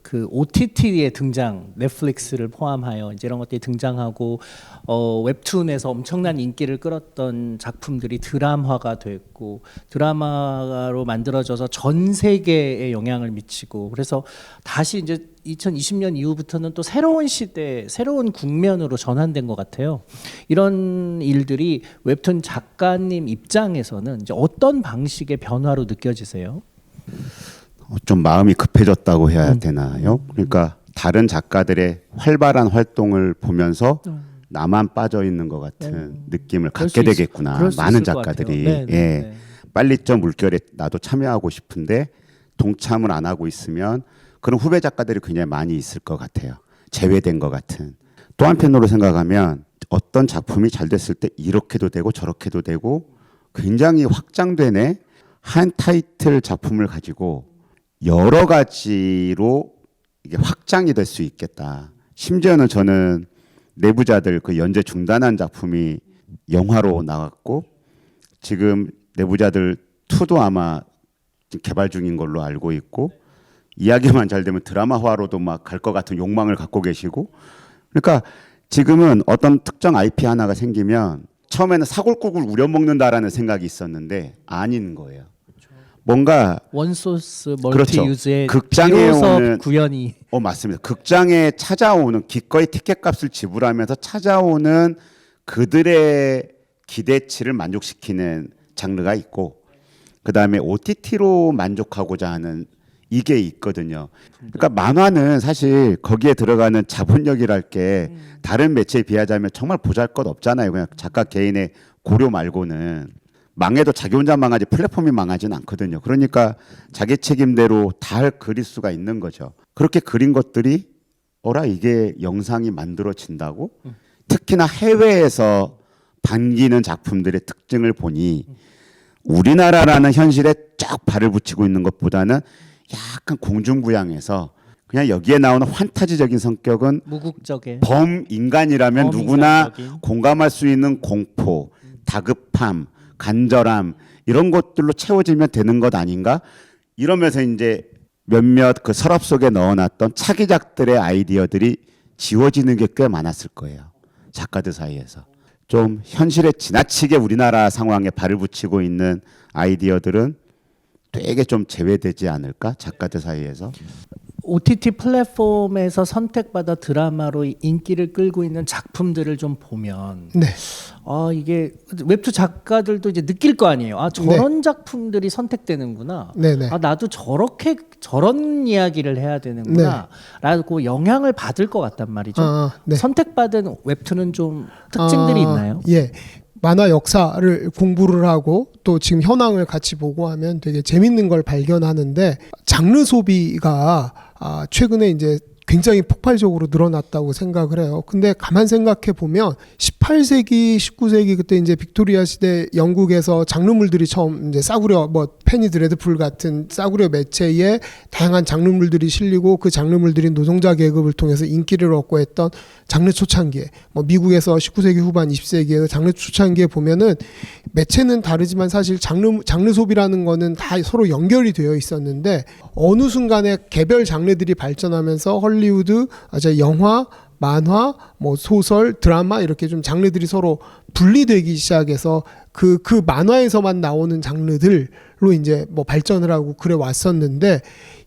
그 OTT의 등장, 넷플릭스를 포함하여 이제 이런 것들이 등장하고 웹툰에서 엄청난 인기를 끌었던 작품들이 드라마가 됐고 드라마로 만들어져서 전 세계에 영향을 미치고 그래서 다시 이제 2020년 이후부터는 또 새로운 시대, 새로운 국면으로 전환된 것 같아요. 이런 일들이 웹툰 작가님 입장에서는 이제 어떤 방식의 변화로 느껴지세요? 좀 마음이 급해졌다고 해야 되나요? 그러니까 다른 작가들의 활발한 활동을 보면서 나만 빠져 있는 것 같은 느낌을 갖게 되겠구나. 많은 작가들이 예. 빨리 좀 물결에 나도 참여하고 싶은데 동참을 안 하고 있으면 그런 후배 작가들이 굉장히 많이 있을 것 같아요. 제외된 것 같은. 또 한편으로 생각하면 어떤 작품이 잘 됐을 때 이렇게도 되고 저렇게도 되고 굉장히 확장되네. 한 타이틀 작품을 가지고 여러 가지로 이게 확장이 될 수 있겠다. 심지어는 저는 내부자들 그 연재 중단한 작품이 영화로 나왔고 지금 내부자들 2도 아마 개발 중인 걸로 알고 있고 이야기만 잘 되면 드라마화로도 막 갈 것 같은 욕망을 갖고 계시고 그러니까 지금은 어떤 특정 IP 하나가 생기면 처음에는 사골국을 우려먹는다라는 생각이 있었는데 아닌 거예요. 뭔가 원소스 멀티 그렇죠. 유즈의 극장에 오는 구현이 맞습니다. 극장에 찾아오는 기꺼이 티켓값을 지불하면서 찾아오는 그들의 기대치를 만족시키는 장르가 있고 그다음에 OTT로 만족하고자 하는 이게 있거든요. 그러니까 만화는 사실 거기에 들어가는 자본력이랄 게 다른 매체에 비하자면 정말 보잘것없잖아요. 그냥 작가 개인의 고려 말고는. 망해도 자기 혼자 망하지 플랫폼이 망하지는 않거든요. 그러니까 자기 책임대로 다 그릴 수가 있는 거죠. 그렇게 그린 것들이 이게 영상이 만들어진다고? 특히나 해외에서 반기는 작품들의 특징을 보니 우리나라라는 현실에 쫙 발을 붙이고 있는 것보다는 약간 공중부양해서 그냥 여기에 나오는 환타지적인 성격은 무국적인 범인간이라면 누구나 공감할 수 있는 공포, 다급함, 간절함 이런 것들로 채워지면 되는 것 아닌가? 이러면서 이제 몇몇 그 서랍 속에 넣어놨던 차기작들의 아이디어들이 지워지는 게 꽤 많았을 거예요. 작가들 사이에서. 좀 현실에 지나치게 우리나라 상황에 발을 붙이고 있는 아이디어들은 되게 좀 제외되지 않을까? 작가들 사이에서. OTT 플랫폼에서 선택받아 드라마로 인기를 끌고 있는 작품들을 좀 보면 네. 이게 웹툰 작가들도 이제 느낄 거 아니에요. 저런 작품들이 선택되는구나. 네네. 나도 저런 이야기를 해야 되는구나. 라고 영향을 받을 것 같단 말이죠. 네. 선택받은 웹툰은 좀 특징들이 있나요? 예. 만화 역사를 공부를 하고 또 지금 현황을 같이 보고 하면 되게 재밌는 걸 발견하는데 장르 소비가 최근에 이제 굉장히 폭발적으로 늘어났다고 생각을 해요. 근데 가만 생각해 보면 18세기, 19세기 그때 이제 빅토리아 시대 영국에서 장르물들이 처음 이제 싸구려 페니 드레드풀 같은 싸구려 매체에 다양한 장르물들이 실리고 그 장르물들이 노동자 계급을 통해서 인기를 얻고 했던 장르 초창기에 미국에서 19세기 후반 20세기에 장르 초창기에 보면은 매체는 다르지만 사실 장르 소비라는 거는 다 서로 연결이 되어 있었는데 어느 순간에 개별 장르들이 발전하면서 헐리우드, 영화, 만화, 소설, 드라마 이렇게 좀 장르들이 서로 분리되기 시작해서 그 만화에서만 나오는 장르들로 이제 발전을 하고 그래 왔었는데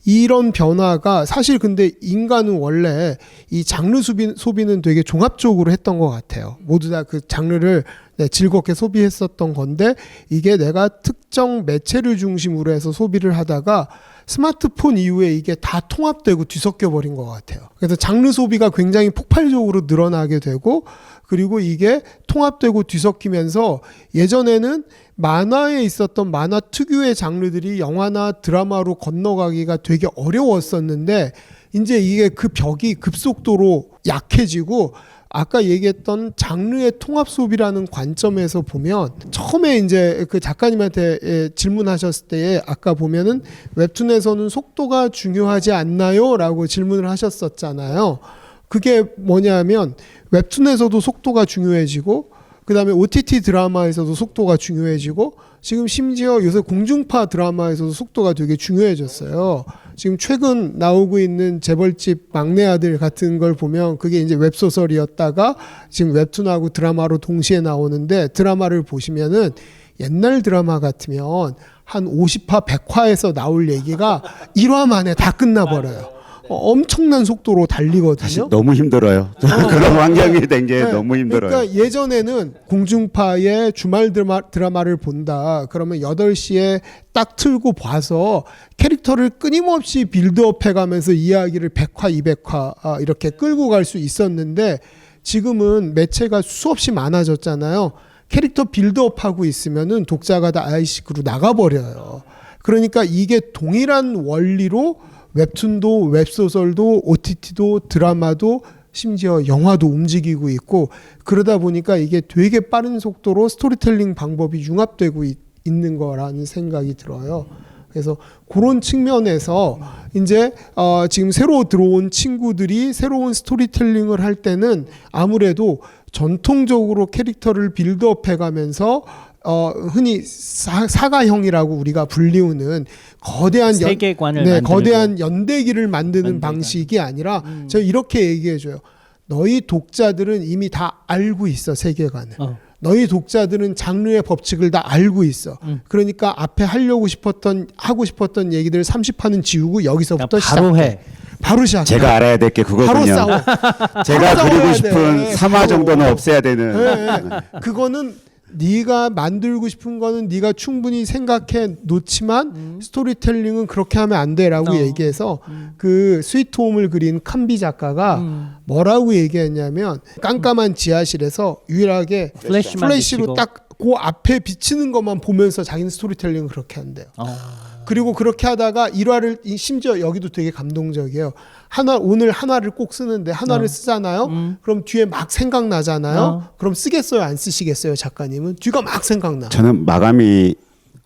이런 변화가 사실 근데 인간은 원래 이 장르 소비는 되게 종합적으로 했던 것 같아요. 모두 다 그 장르를 즐겁게 소비했었던 건데 이게 내가 특정 매체를 중심으로 해서 소비를 하다가 스마트폰 이후에 이게 다 통합되고 뒤섞여 버린 것 같아요. 그래서 장르 소비가 굉장히 폭발적으로 늘어나게 되고 그리고 이게 통합되고 뒤섞이면서 예전에는 만화에 있었던 만화 특유의 장르들이 영화나 드라마로 건너가기가 되게 어려웠었는데 이제 이게 그 벽이 급속도로 약해지고 아까 얘기했던 장르의 통합 소비라는 관점에서 보면 처음에 이제 그 작가님한테 질문하셨을 때에 아까 보면은 웹툰에서는 속도가 중요하지 않나요? 라고 질문을 하셨었잖아요. 그게 뭐냐면 웹툰에서도 속도가 중요해지고 그다음에 OTT 드라마에서도 속도가 중요해지고 지금 심지어 요새 공중파 드라마에서도 속도가 되게 중요해졌어요. 지금 최근 나오고 있는 재벌집 막내 아들 같은 걸 보면 그게 이제 웹소설이었다가 지금 웹툰하고 드라마로 동시에 나오는데 드라마를 보시면은 옛날 드라마 같으면 한 50화, 100화에서 나올 얘기가 1화 만에 다 끝나버려요. 엄청난 속도로 달리거든요. 사실 너무 힘들어요. 그런 환경이 된 게 네. 너무 힘들어요. 그러니까 예전에는 공중파의 주말 드라마를 본다. 그러면 8시에 딱 틀고 봐서 캐릭터를 끊임없이 빌드업 해가면서 이야기를 100화, 200화 이렇게 끌고 갈 수 있었는데 지금은 매체가 수없이 많아졌잖아요. 캐릭터 빌드업하고 있으면은 독자가 다 아이식으로 나가버려요. 그러니까 이게 동일한 원리로 웹툰도 웹소설도 OTT도 드라마도 심지어 영화도 움직이고 있고 그러다 보니까 이게 되게 빠른 속도로 스토리텔링 방법이 융합되고 있는 거라는 생각이 들어요. 그래서 그런 측면에서 이제 지금 새로 들어온 친구들이 새로운 스토리텔링을 할 때는 아무래도 전통적으로 캐릭터를 빌드업 해가면서 흔히 사가형이라고 우리가 불리우는 거대한 세계관을 만들고. 거대한 연대기를 만드는 방식이 아니라 제가 이렇게 얘기해줘요. 너희 독자들은 이미 다 알고 있어 세계관을. 너희 독자들은 장르의 법칙을 다 알고 있어. 그러니까 앞에 하고 싶었던 얘기들 30화는 지우고 여기서부터 바로 시작해. 해. 바로 시작해. 제가 알아야 될 게 그거군요. 바로 싸워. 제가 바로 그리고 싸워야 싶은 돼. 3화 정도는 없애야 되는. 네. 그거는 네가 만들고 싶은 거는 네가 충분히 생각해 놓지만 스토리텔링은 그렇게 하면 안 돼라고 얘기해서 그 스위트홈을 그린 칸비 작가가 뭐라고 얘기했냐면 깜깜한 지하실에서 유일하게 플래시만 플래시로 비치고. 딱 그 앞에 비치는 것만 보면서 자기는 스토리텔링을 그렇게 한대요. 그리고 그렇게 하다가 1화를 심지어 여기도 되게 감동적이에요. 오늘 하나를 꼭 쓰는데 하나를 쓰잖아요. 그럼 뒤에 막 생각나잖아요. 그럼 쓰겠어요, 안 쓰시겠어요, 작가님은? 뒤가 막 생각나. 저는 마감이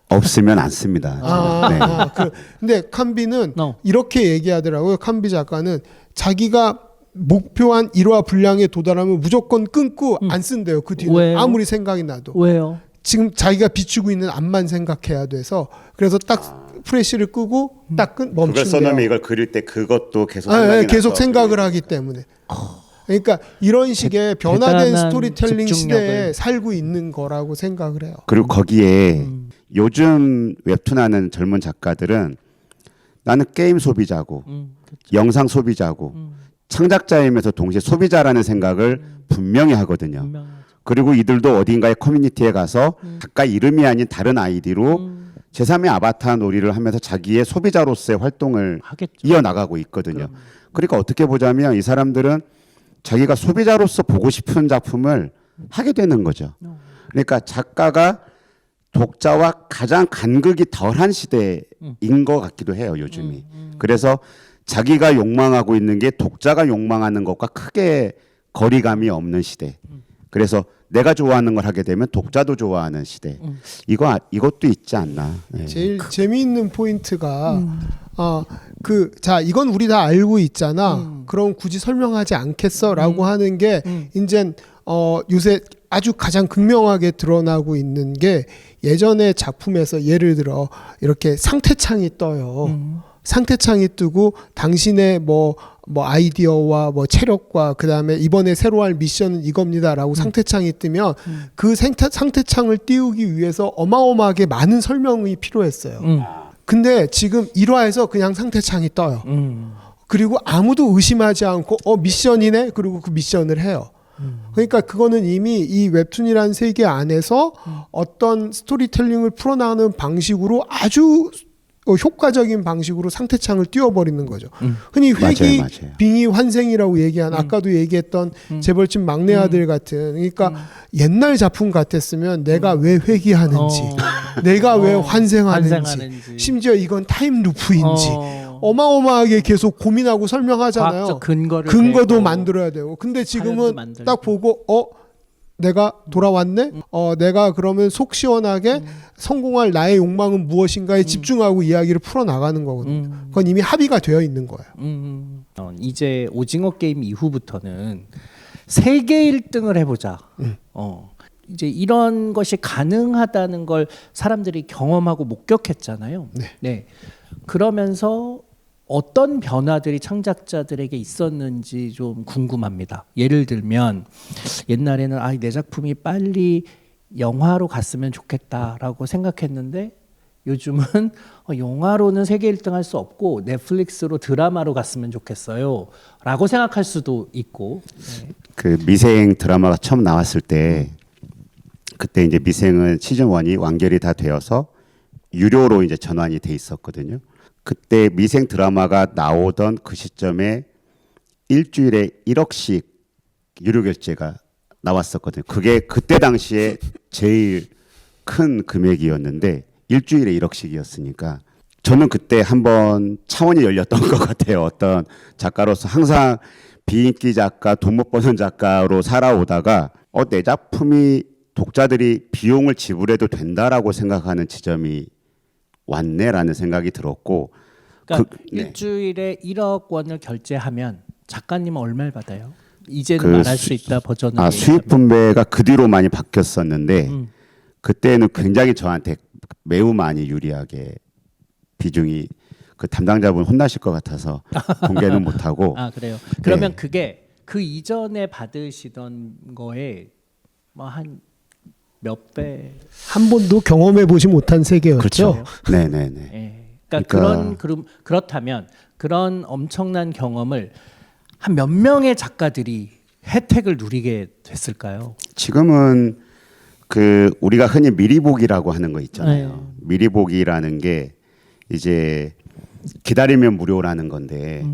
없으면 안 씁니다. 네. 근데 칸비는 이렇게 얘기하더라고요. 칸비 작가는 자기가 목표한 1화 분량에 도달하면 무조건 끊고 안 쓴대요. 그 뒤는 왜요? 아무리 생각이 나도. 왜요? 지금 자기가 비추고 있는 앞만 생각해야 돼서 그래서 딱 프레시를 끄고 딱 그걸 멈춘대요. 써놓으면 이걸 그릴 때 그것도 계속 계속 생각을 하기 때문에. 그러니까 이런 식의 변화된 대단한 스토리텔링 집중력을. 시대에 살고 있는 거라고 생각을 해요. 그리고 거기에 요즘 웹툰하는 젊은 작가들은 나는 게임 소비자고 영상 소비자고 창작자이면서 동시에 소비자라는 생각을 분명히 하거든요. 분명하죠. 그리고 이들도 어딘가의 커뮤니티에 가서 작가 이름이 아닌 다른 아이디로 제3의 아바타 놀이를 하면서 자기의 소비자로서의 활동을 하겠죠. 이어나가고 있거든요. 그러니까 어떻게 보자면 이 사람들은 자기가 소비자로서 보고 싶은 작품을 하게 되는 거죠. 그러니까 작가가 독자와 가장 간극이 덜한 시대인 것 같기도 해요, 요즘이. 그래서 자기가 욕망하고 있는 게 독자가 욕망하는 것과 크게 거리감이 없는 시대. 그래서 내가 좋아하는 걸 하게 되면 독자도 좋아하는 시대. 이것도 있지 않나. 네. 제일 재미있는 포인트가 자 이건 우리 다 알고 있잖아. 그럼 굳이 설명하지 않겠어라고 하는 게 이제 요새 아주 가장 극명하게 드러나고 있는 게 예전의 작품에서 예를 들어 이렇게 상태창이 떠요. 상태창이 뜨고 당신의 뭐 아이디어와 뭐 체력과 그다음에 이번에 새로 할 미션은 이겁니다라고 상태창이 뜨면 그 상태창을 띄우기 위해서 어마어마하게 많은 설명이 필요했어요. 근데 지금 1화에서 그냥 상태창이 떠요. 그리고 아무도 의심하지 않고 미션이네 그리고 그 미션을 해요. 그러니까 그거는 이미 이 웹툰이라는 세계 안에서 어떤 스토리텔링을 풀어나가는 방식으로 아주 효과적인 방식으로 상태창을 띄워버리는 거죠. 흔히 회기, 맞아요. 빙의, 환생이라고 얘기한 아까도 얘기했던 재벌집 막내 아들 같은 그러니까 옛날 작품 같았으면 내가 왜 회귀하는지 내가 왜 환생하는지 심지어 이건 타임루프인지 어마어마하게 계속 고민하고 설명하잖아요. 과학적 근거도 대고. 만들어야 되고 근데 지금은 딱 보고 내가 돌아왔네? 내가 그러면 속 시원하게 성공할 나의 욕망은 무엇인가에 집중하고 이야기를 풀어나가는 거거든요. 그건 이미 합의가 되어 있는 거예요. 이제 오징어 게임 이후부터는 세계 1등을 해보자. 이제 이런 것이 가능하다는 걸 사람들이 경험하고 목격했잖아요. 네. 그러면서 어떤 변화들이 창작자들에게 있었는지 좀 궁금합니다. 예를 들면 옛날에는 내 작품이 빨리 영화로 갔으면 좋겠다라고 생각했는데 요즘은 영화로는 세계 1등 할 수 없고 넷플릭스로 드라마로 갔으면 좋겠어요 라고 생각할 수도 있고. 네. 그 미생 드라마가 처음 나왔을 때 그때 이제 미생은 시즌 1이 완결이 다 되어서 유료로 이제 전환이 돼 있었거든요. 그때 미생 드라마가 나오던 그 시점에 일주일에 1억씩 유료 결제가 나왔었거든요. 그게 그때 당시에 제일 큰 금액이었는데 일주일에 1억씩이었으니까 저는 그때 한번 차원이 열렸던 것 같아요. 어떤 작가로서 항상 비인기 작가, 돈 못 버는 작가로 살아오다가 내 작품이 독자들이 비용을 지불해도 된다라고 생각하는 지점이 왔네라는 생각이 들었고 그러니까 일주일에 1억 원을 결제하면 작가님은 얼마를 받아요? 이제는 그 말할 수 있다 버전을 수익 분배가 그 뒤로 많이 바뀌었었는데 그때는 굉장히 저한테 매우 많이 유리하게 비중이 그 담당자분 혼나실 것 같아서 공개는 못하고. 그래요. 그러면 네. 그게 그 이전에 받으시던 거에 뭐 한 몇 배? 한 번도 경험해 보지 못한 세계였죠. 그렇죠. 네네네. 예. 그러니까 그렇다면 그런 엄청난 경험을 한 몇 명의 작가들이 혜택을 누리게 됐을까요? 지금은 그 우리가 흔히 미리보기라고 하는 거 있잖아요. 미리보기라는 게 이제 기다리면 무료라는 건데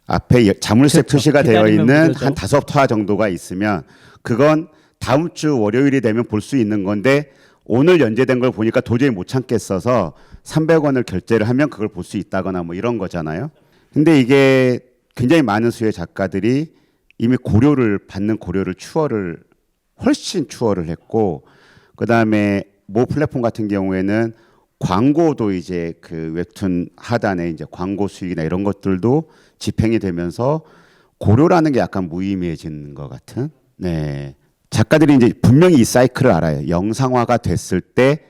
앞에 자물쇠 그렇죠. 표시가 되어 기다리면 있는 무료죠. 한 5화 정도가 있으면 그건 다음 주 월요일이 되면 볼 수 있는 건데 오늘 연재된 걸 보니까 도저히 못 참겠어서 300원을 결제를 하면 그걸 볼 수 있다거나 뭐 이런 거잖아요. 근데 이게 굉장히 많은 수의 작가들이 이미 받는 고려를 훨씬 추월을 했고 그다음에 모 플랫폼 같은 경우에는 광고도 이제 그 웹툰 하단에 이제 광고 수익이나 이런 것들도 집행이 되면서 고려라는 게 약간 무의미해진 것 같은. 네. 작가들이 이제 분명히 이 사이클을 알아요. 영상화가 됐을 때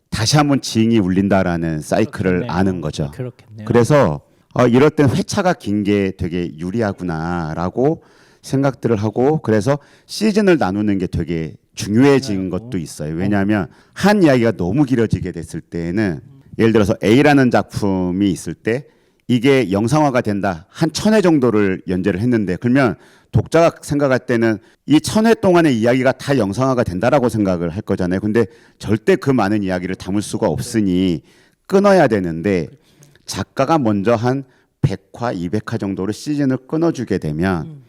다시 한번 징이 울린다라는 사이클을 그렇겠네요. 아는 거죠. 그렇겠네요. 그래서 이럴 땐 회차가 긴 게 되게 유리하구나라고 생각들을 하고 그래서 시즌을 나누는 게 되게 중요해진 것도 있어요. 왜냐하면 한 이야기가 너무 길어지게 됐을 때에는 예를 들어서 A라는 작품이 있을 때 이게 영상화가 된다. 한 1000회 정도를 연재를 했는데 그러면 독자가 생각할 때는 이 1000회 동안의 이야기가 다 영상화가 된다라고 생각을 할 거잖아요. 근데 절대 그 많은 이야기를 담을 수가 없으니 끊어야 되는데 작가가 먼저 한 100화, 200화 정도로 시즌을 끊어주게 되면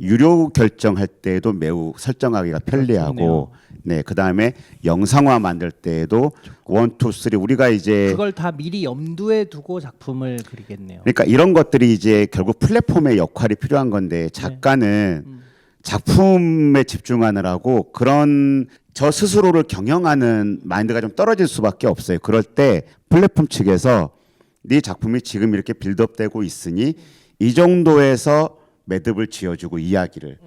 유료 결정할 때에도 매우 설정하기가 편리하고 네, 그다음에 영상화 만들 때에도 1, 2, 3 우리가 이제 그걸 다 미리 염두에 두고 작품을 그리겠네요. 그러니까 이런 것들이 이제 결국 플랫폼의 역할이 필요한 건데 작가는 작품에 집중하느라고 그런 저 스스로를 경영하는 마인드가 좀 떨어질 수밖에 없어요. 그럴 때 플랫폼 측에서 네 작품이 지금 이렇게 빌드업되고 있으니 이 정도에서 매듭을 지어주고 이야기를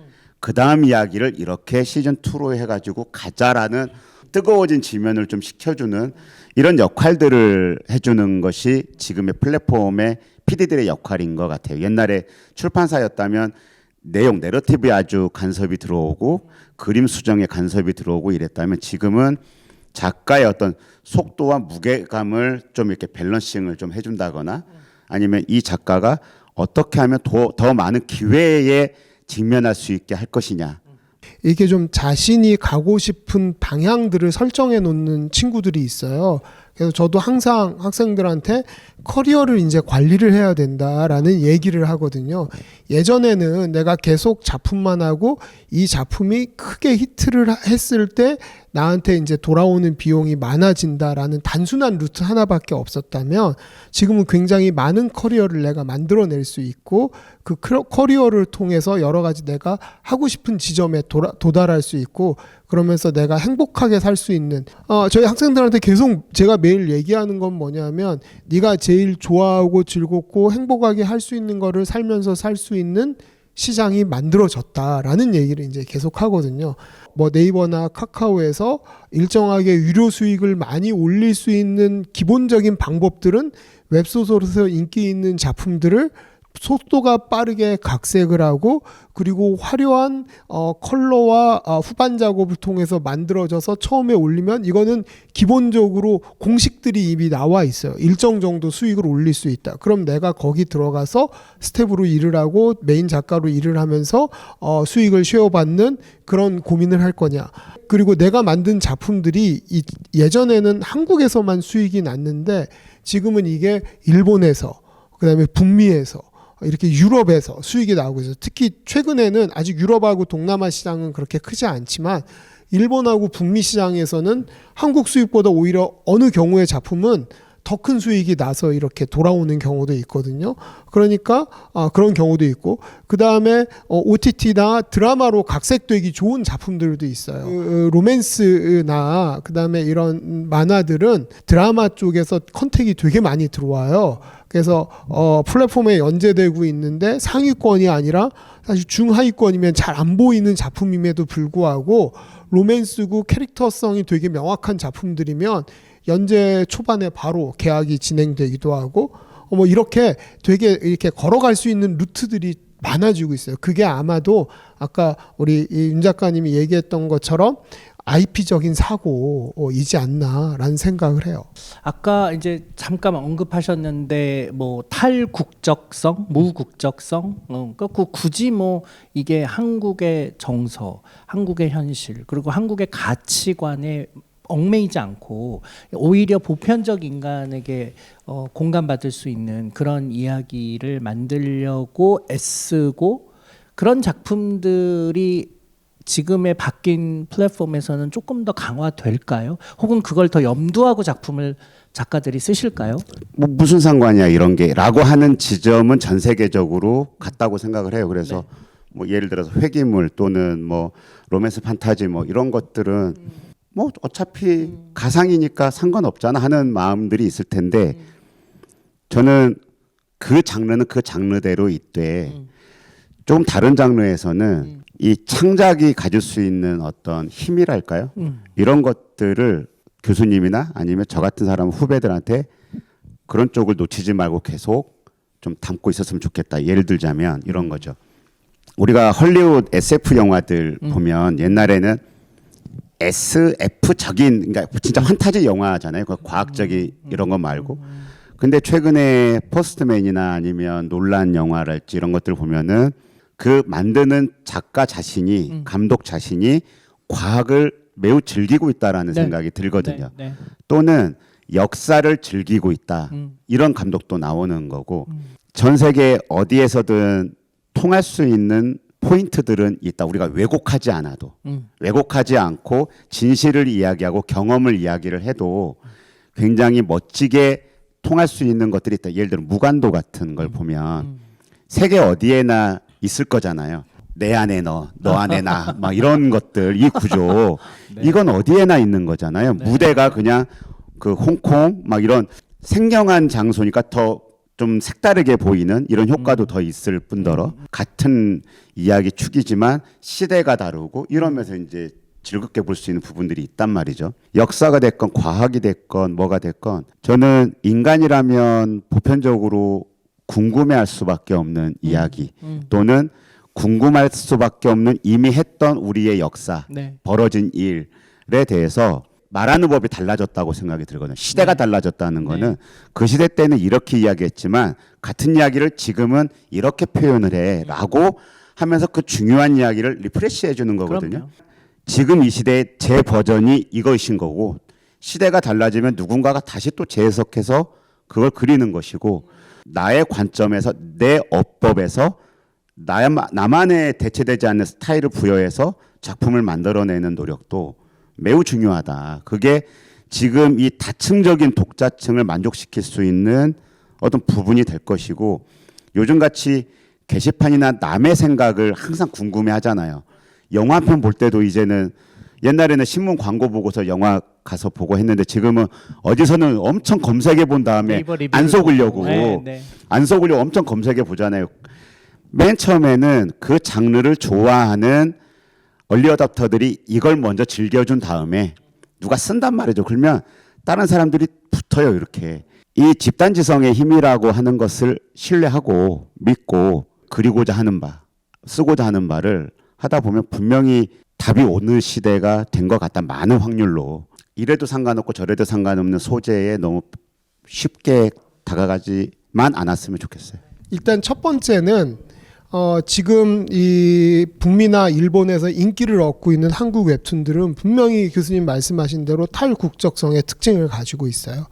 그 다음 이야기를 이렇게 시즌 2로 해가지고 가자라는 뜨거워진 지면을 좀 식혀주는 이런 역할들을 해주는 것이 지금의 플랫폼의 PD들의 역할인 것 같아요. 옛날에 출판사였다면 내러티브에 아주 간섭이 들어오고 그림 수정에 간섭이 들어오고 이랬다면 지금은 작가의 어떤 속도와 무게감을 좀 이렇게 밸런싱을 좀 해준다거나 아니면 이 작가가 어떻게 하면 더 많은 기회에 직면할 수 있게 할 것이냐. 이게 좀 자신이 가고 싶은 방향들을 설정해 놓는 친구들이 있어요. 그래서 저도 항상 학생들한테 커리어를 이제 관리를 해야 된다라는 얘기를 하거든요. 예전에는 내가 계속 작품만 하고 이 작품이 크게 히트를 했을 때 나한테 이제 돌아오는 비용이 많아진다라는 단순한 루트 하나밖에 없었다면 지금은 굉장히 많은 커리어를 내가 만들어낼 수 있고 그 커리어를 통해서 여러 가지 내가 하고 싶은 지점에 도달할 수 있고 그러면서 내가 행복하게 살 수 있는 저희 학생들한테 계속 제가 매일 얘기하는 건 뭐냐면 네가 제일 좋아하고 즐겁고 행복하게 할 수 있는 거를 살면서 살 수 있는 시장이 만들어졌다라는 얘기를 이제 계속 하거든요. 뭐 네이버나 카카오에서 일정하게 유료 수익을 많이 올릴 수 있는 기본적인 방법들은 웹소설에서 인기 있는 작품들을 속도가 빠르게 각색을 하고 그리고 화려한 컬러와 후반 작업을 통해서 만들어져서 처음에 올리면 이거는 기본적으로 공식들이 이미 나와 있어요. 일정 정도 수익을 올릴 수 있다. 그럼 내가 거기 들어가서 스텝으로 일을 하고 메인 작가로 일을 하면서 수익을 쉐어받는 그런 고민을 할 거냐. 그리고 내가 만든 작품들이 예전에는 한국에서만 수익이 났는데 지금은 이게 일본에서 그다음에 북미에서 이렇게 유럽에서 수익이 나오고 있어요. 특히 최근에는 아직 유럽하고 동남아 시장은 그렇게 크지 않지만 일본하고 북미 시장에서는 한국 수익보다 오히려 어느 경우의 작품은 더 큰 수익이 나서 이렇게 돌아오는 경우도 있거든요. 그러니까 그런 경우도 있고 그 다음에 OTT나 드라마로 각색되기 좋은 작품들도 있어요. 로맨스나 그 다음에 이런 만화들은 드라마 쪽에서 컨택이 되게 많이 들어와요. 그래서 플랫폼에 연재되고 있는데 상위권이 아니라 사실 중하위권이면 잘 안 보이는 작품임에도 불구하고 로맨스고 캐릭터성이 되게 명확한 작품들이면 연재 초반에 바로 계약이 진행되기도 하고 뭐 이렇게 되게 이렇게 걸어갈 수 있는 루트들이 많아지고 있어요. 그게 아마도 아까 우리 윤 작가님이 얘기했던 것처럼 IP적인 사고이지 않나라는 생각을 해요. 아까 이제 잠깐 언급하셨는데 뭐 탈국적성, 무국적성, 그러니까 굳이 뭐 이게 한국의 정서, 한국의 현실, 그리고 한국의 가치관에 얽매이지 않고 오히려 보편적 인간에게 공감받을 수 있는 그런 이야기를 만들려고 애쓰고 그런 작품들이 지금의 바뀐 플랫폼에서는 조금 더 강화될까요? 혹은 그걸 더 염두하고 작가들이 쓰실까요? 뭐 무슨 상관이야 이런 게라고 하는 지점은 전 세계적으로 같다고 생각을 해요. 그래서 뭐 예를 들어서 회기물 또는 뭐 로맨스 판타지 뭐 이런 것들은 뭐 어차피 가상이니까 상관없잖아 하는 마음들이 있을 텐데 저는 그 장르는 그 장르대로 있되 조금 다른 장르에서는 이 창작이 가질 수 있는 어떤 힘이랄까요? 이런 것들을 교수님이나 아니면 저 같은 사람 후배들한테 그런 쪽을 놓치지 말고 계속 좀 담고 있었으면 좋겠다. 예를 들자면 이런 거죠. 우리가 헐리우드 SF 영화들 보면 옛날에는 SF적인 그러니까 진짜 판타지 영화잖아요. 그 과학적인 이런 거 말고. 근데 최근에 포스트맨이나 아니면 논란 영화랄지 이런 것들 보면은 그 만드는 작가 자신이 감독 자신이 과학을 매우 즐기고 있다라는 생각이 들거든요. 또는 역사를 즐기고 있다. 이런 감독도 나오는 거고 전 세계 어디에서든 통할 수 있는 포인트들은 있다. 우리가 왜곡하지 않아도 왜곡하지 않고 진실을 이야기하고 경험을 이야기를 해도 굉장히 멋지게 통할 수 있는 것들이 있다. 예를 들어 무간도 같은 걸 보면 세계 어디에나 있을 거잖아요. 내 안에 너 안에 나, 막 이런 것들, 이 구조, 이건 어디에나 있는 거잖아요. 무대가 그냥 그 홍콩, 막 이런 생경한 장소니까 더 좀 색다르게 보이는 이런 효과도 더 있을 뿐더러 같은 이야기 축이지만 시대가 다르고 이러면서 이제 즐겁게 볼 수 있는 부분들이 있단 말이죠. 역사가 됐건 과학이 됐건 뭐가 됐건 저는 인간이라면 보편적으로 궁금해할 수밖에 없는 이야기 또는 궁금할 수밖에 없는 이미 했던 우리의 역사, 벌어진 일에 대해서 말하는 법이 달라졌다고 생각이 들거든요. 시대가 달라졌다는 거는 그 시대 때는 이렇게 이야기했지만 같은 이야기를 지금은 이렇게 표현을 해라고 하면서 그 중요한 이야기를 리프레시 해주는 거거든요. 그럼요. 지금 이 시대의 제 버전이 이것인 거고 시대가 달라지면 누군가가 다시 또 재해석해서 그걸 그리는 것이고 나의 관점에서 내 어법에서 나만의 대체되지 않는 스타일을 부여해서 작품을 만들어내는 노력도 매우 중요하다. 그게 지금 이 다층적인 독자층을 만족시킬 수 있는 어떤 부분이 될 것이고 요즘같이 게시판이나 남의 생각을 항상 궁금해 하잖아요. 영화 한 편 볼 때도 이제는 옛날에는 신문 광고 보고서 영화 가서 보고 했는데 지금은 어디서는 엄청 검색해 본 다음에 안 속으려고 안 속으려고 엄청 검색해 보잖아요. 맨 처음에는 그 장르를 좋아하는 얼리 어답터들이 이걸 먼저 즐겨준 다음에 누가 쓴단 말이죠. 그러면 다른 사람들이 붙어요. 이렇게. 이 집단지성의 힘이라고 하는 것을 신뢰하고 믿고 그리고자 하는 바, 쓰고자 하는 바를 하다 보면 분명히 답이 오는 시대가 된 것 같다. 많은 확률로. 이래도 상관없고 저래도 상관없는 소재에 너무 쉽게 다가가지만 않았으면 좋겠어요. 일단 첫 번째는 지금 이 북미나 일본에서 인기를 얻고 있는 한국 웹툰들은 분명히 교수님 말씀하신 대로 탈국적성의 특징을 가지고 있어요.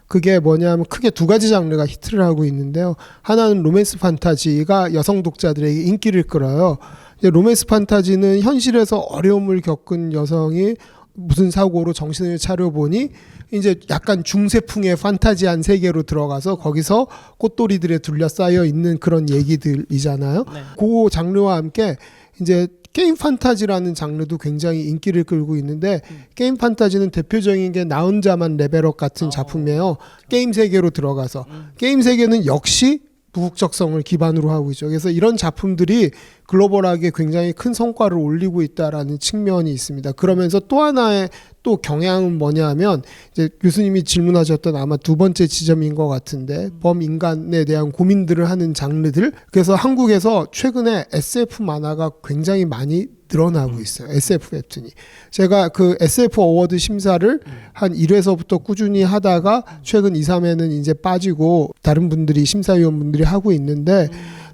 그게 뭐냐면 크게 두 가지 장르가 히트를 하고 있는데요. 하나는 로맨스 판타지가 여성 독자들에게 인기를 끌어요. 이제 로맨스 판타지는 현실에서 어려움을 겪은 여성이 무슨 사고로 정신을 차려보니 이제 약간 중세풍의 판타지한 세계로 들어가서 거기서 꽃돌이들에 둘러싸여 있는 그런 얘기들이잖아요. 네. 그 장르와 함께 이제 게임 판타지라는 장르도 굉장히 인기를 끌고 있는데 게임 판타지는 대표적인 게 나 혼자만 레벨업 같은 작품이에요. 게임 세계로 들어가서 게임 세계는 역시 부국적성을 기반으로 하고 있죠. 그래서 이런 작품들이 글로벌하게 굉장히 큰 성과를 올리고 있다라는 측면이 있습니다. 그러면서 또 하나의 또 경향은 뭐냐면 이제 교수님이 질문하셨던 아마 두 번째 지점인 것 같은데 범인간에 대한 고민들을 하는 장르들. 그래서 한국에서 최근에 SF 만화가 굉장히 많이 늘어나고 있어요. SF 웹툰이. 제가 그 SF 어워드 심사를 한 1회서부터 꾸준히 하다가 최근 2, 3회는 이제 빠지고 다른 분들이 심사위원분들이 하고 있는데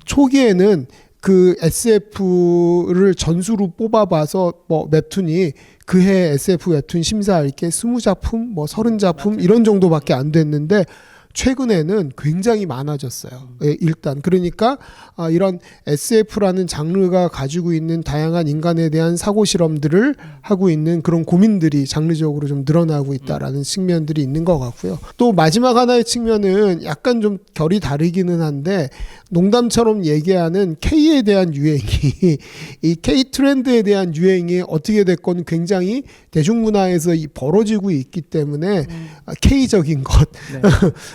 초기에는 그 SF를 전수로 뽑아봐서 뭐 웹툰이 그해 SF 웹툰 심사할 게 20작품, 뭐 30작품 이런 정도밖에 안 됐는데 최근에는 굉장히 많아졌어요. 예, 일단 그러니까 이런 SF라는 장르가 가지고 있는 다양한 인간에 대한 사고 실험들을 하고 있는 그런 고민들이 장르적으로 좀 늘어나고 있다라는 측면들이 있는 것 같고요. 또 마지막 하나의 측면은 약간 좀 결이 다르기는 한데 농담처럼 얘기하는 K에 대한 유행이 이 K 트렌드에 대한 유행이 어떻게 됐건 굉장히 대중문화에서 벌어지고 있기 때문에 K적인 것 네.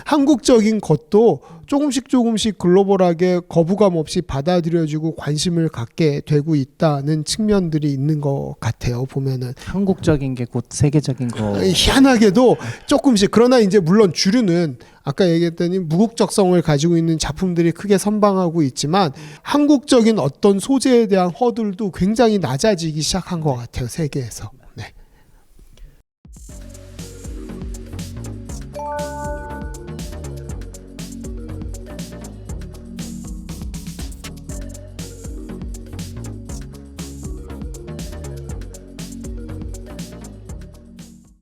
한국적인 것도 조금씩 글로벌하게 거부감 없이 받아들여지고 관심을 갖게 되고 있다는 측면들이 있는 것 같아요. 보면은 한국적인 게 곧 세계적인 거. 희한하게도 조금씩 그러나 이제 물론 주류는 아까 얘기했더니 무국적성을 가지고 있는 작품들이 크게 선방하고 있지만 한국적인 어떤 소재에 대한 허들도 굉장히 낮아지기 시작한 것 같아요. 세계에서.